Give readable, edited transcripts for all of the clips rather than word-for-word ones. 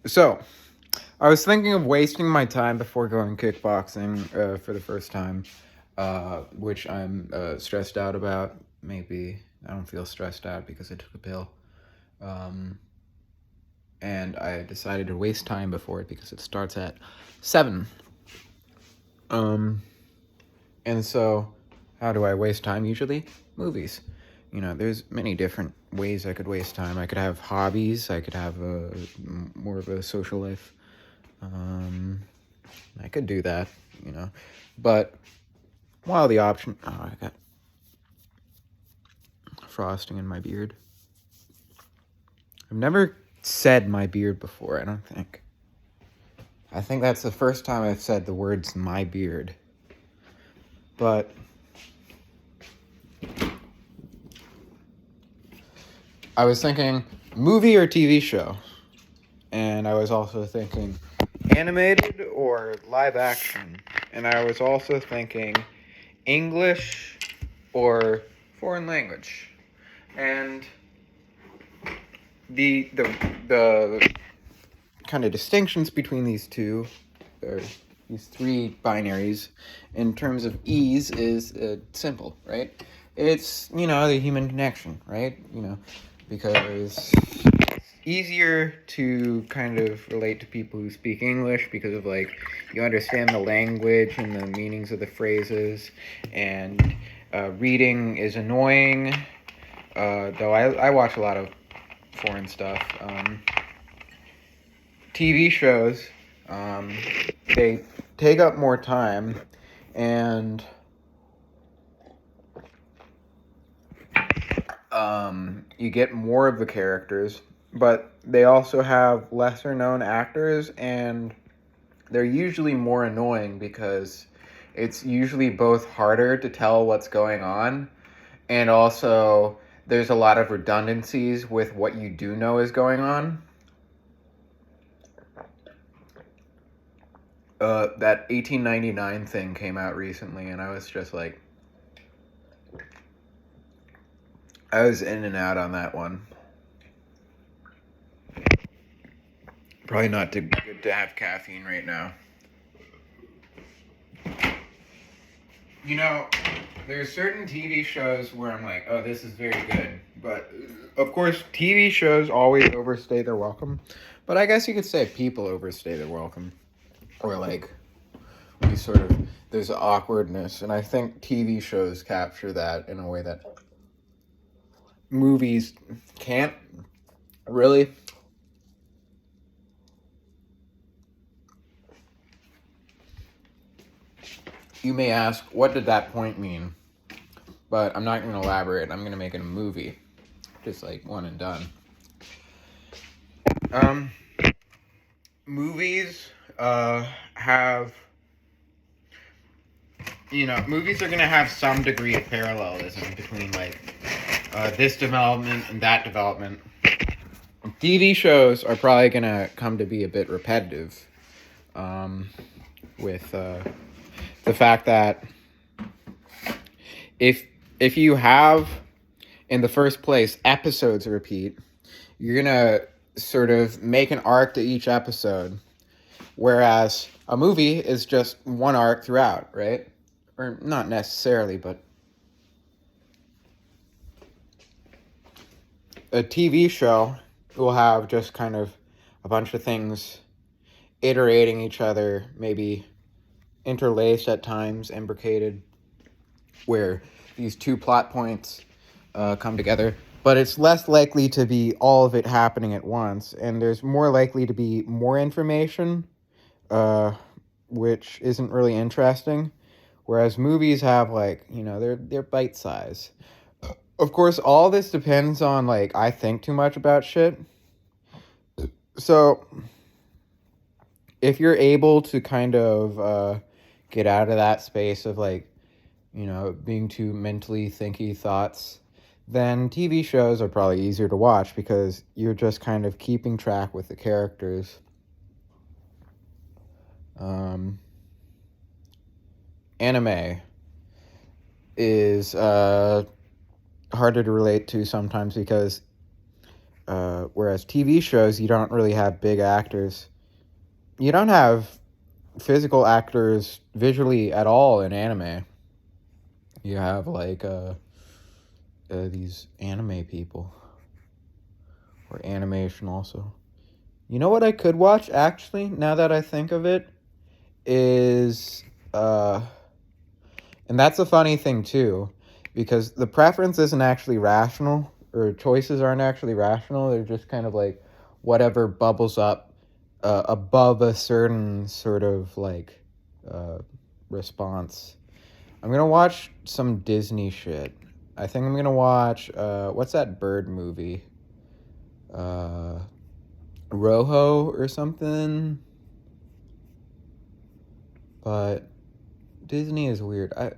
So, I was thinking of wasting my time before going kickboxing for the first time, which I'm stressed out about. Maybe I don't feel stressed out because I took a pill. Um, and I decided to waste time before it because it starts at 7. Um, and so, how do I waste time usually? Movies. There's many different ways I could waste time. I could have hobbies, I could have more of a social life. I could do that, you know. But while the option, I got frosting in my beard. I've never said my beard before, I don't think. I think that's the first time I've said the words my beard. But I was thinking movie or TV show. And I was also thinking animated or live action. And I was also thinking English or foreign language. And the kind of distinctions between these two, or these three binaries, in terms of ease is simple, right? It's, the human connection, right? Because it's easier to kind of relate to people who speak English because of, like, you understand the language and the meanings of the phrases, and reading is annoying, though I watch a lot of foreign stuff. TV shows, they take up more time, and you get more of the characters, but they also have lesser known actors, and they're usually more annoying because it's usually both harder to tell what's going on, and also there's a lot of redundancies with what you do know is going on. That 1899 thing came out recently, and I was just like, I was in and out on that one. Probably not good to have caffeine right now. There's certain TV shows where I'm like, oh, this is very good. But, of course, TV shows always overstay their welcome. But I guess you could say people overstay their welcome. Or, like, there's awkwardness. And I think TV shows capture that in a way that movies can't really. You may ask, what did that point mean? But I'm not going to elaborate. I'm going to make it a movie. Just like one and done. Movies have, movies are going to have some degree of parallelism between, like, this development and that development. TV shows are probably going to come to be a bit repetitive, with the fact that if you have, in the first place, episodes repeat, you're going to sort of make an arc to each episode, whereas a movie is just one arc throughout, right? Or not necessarily, but a TV show will have just kind of a bunch of things iterating each other, maybe interlaced at times, imbricated, where these two plot points come together. But it's less likely to be all of it happening at once, and there's more likely to be more information, which isn't really interesting. Whereas movies have, like, they're bite size. Of course, all this depends on, like, I think too much about shit. So if you're able to kind of get out of that space of, like, being too mentally thinky thoughts, then TV shows are probably easier to watch because you're just kind of keeping track with the characters. Anime is harder to relate to sometimes because Whereas TV shows, you don't really have big actors. You don't have physical actors visually at all in anime. You have like these anime people, or animation also. You know what I could watch actually, now that I think of it, is and that's a funny thing too, because the preference isn't actually rational, or choices aren't actually rational. They're just kind of like whatever bubbles up above a certain sort of like response. I'm gonna watch some Disney shit. I think I'm gonna watch what's that bird movie? Rojo or something. But Disney is weird. I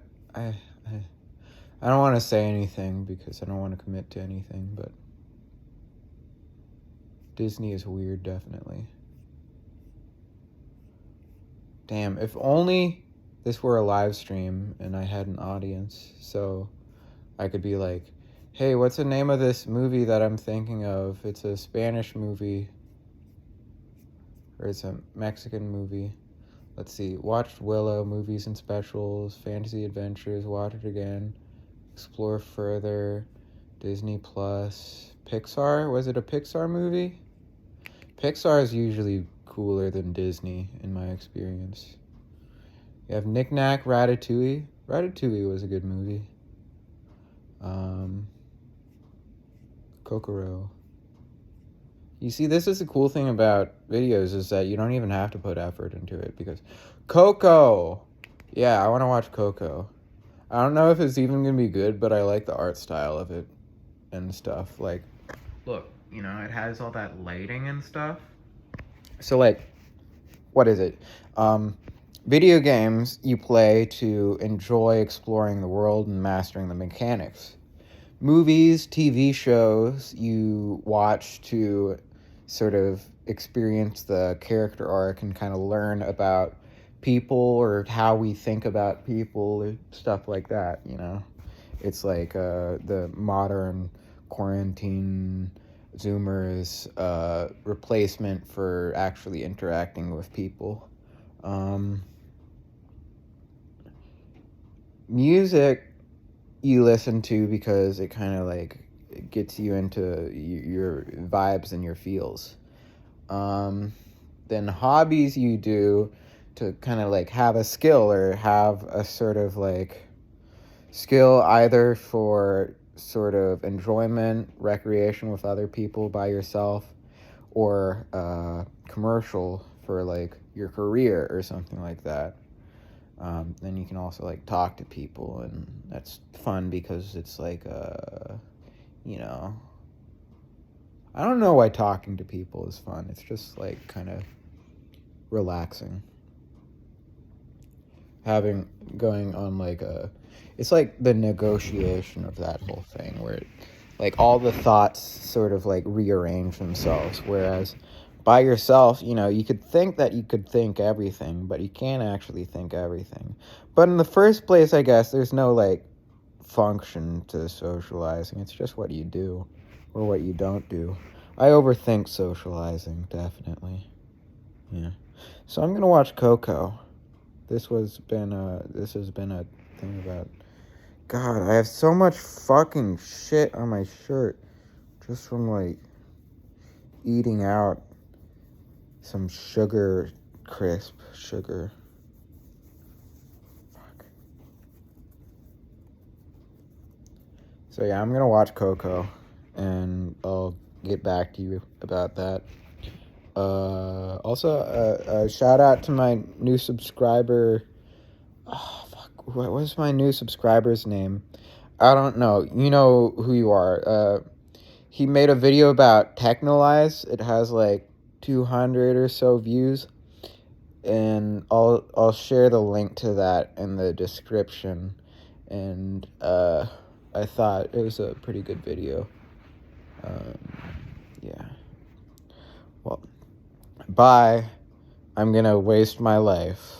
I don't want to say anything because I don't want to commit to anything, but Disney is weird, definitely. Damn, if only this were a live stream and I had an audience, so I could be like, hey, what's the name of this movie that I'm thinking of? It's a Spanish movie, or it's a Mexican movie. Let's see, watched Willow, movies and specials, fantasy adventures, watch it again, explore further, Disney Plus, Pixar. Was it a Pixar movie? Pixar is usually cooler than Disney in my experience. You have Knick Knack, Ratatouille. Ratatouille was a good movie. Kokoro. You see, this is the cool thing about videos, is that you don't even have to put effort into it, because Coco! Yeah, I want to watch Coco. I don't know if it's even going to be good, but I like the art style of it and stuff. Like, look, you know, it has all that lighting and stuff. So, like, what is it? Video games you play to enjoy exploring the world and mastering the mechanics. Movies, TV shows you watch to sort of experience the character arc and kind of learn about people or how we think about people or stuff like that, you know? It's like the modern quarantine Zoomers replacement for actually interacting with people. Music you listen to because it kind of like gets you into your vibes and your feels. Then hobbies you do to kind of like have a skill or have a sort of like skill either for sort of enjoyment, recreation with other people, by yourself, or commercial for like your career or something like that. Then you can also like talk to people, and that's fun because it's like you know, I don't know why talking to people is fun. It's just like kind of relaxing. Going on like it's like the negotiation of that whole thing where like all the thoughts sort of like rearrange themselves, whereas by yourself, you know, you could think that you could think everything, but you can't actually think everything. But in the first place, I guess there's no like function to socializing. It's just what you do or what you don't do. I overthink socializing, definitely. Yeah. So I'm gonna watch Coco. This has been a thing about. God, I have so much fucking shit on my shirt just from like eating out some sugar crisp sugar. Fuck. So yeah, I'm gonna watch Coco, and I'll get back to you about that. Also, shout out to my new subscriber. Oh fuck, what was my new subscriber's name? I don't know. You know who you are. He made a video about Technolize. It has like 200 or so views, and I'll share the link to that in the description. And I thought it was a pretty good video. Yeah. Well, bye. I'm gonna waste my life.